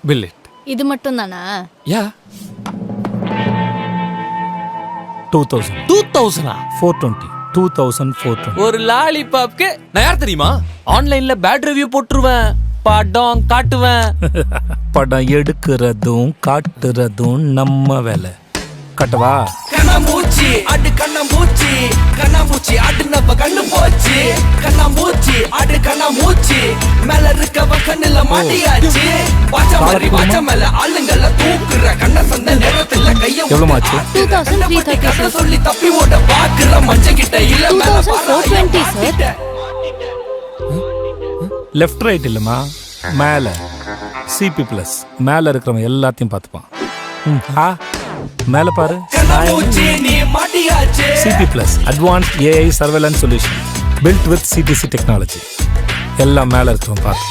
Bullet. இது மட்டும் தானா? Yeah. 2000. 2000. 420. 2420. ஒரு லாலிபாப்க்கு நான் யார் தெரியுமா? ஆன்லைன்ல பேட் ரிவ்யூ போட்டுருவேன், படம் காட்டுவேன். படம் எடுக்கிறதும் காட்டுறதும் நம்ம வேலை. கட்டவா? கண்ணாமூச்சி அடு கண்ணாமூச்சி கண்ணாமூச்சி அடு நம்ம கண்ணு போச்சு கண்ணாமூச்சி அடு கண்ணாமூச்சி மேல இருக்கவ கண்ணுல மாட்டியாச்சு வாச்சா மாதிரி வாச்சா மேல ஆளுங்கள தூக்குற கண்ண சந்த நேரத்துல கைய எவ்வளவு மாச்சு? 2330 சொல்லி தப்பி ஓட பாக்குற மஞ்ச கிட்ட இல்ல மேல 2420 சார். லெஃப்ட் ரைட் இல்லைம்மா, மேலே CP plus மேலே இருக்கிறவன் எல்லாத்தையும் பார்த்துப்பான். மேலே பாரு. CP plus Advanced AI Surveillance Solution built with CTC technology. எல்லாம் மேலே இருக்கிறவன் பார்த்து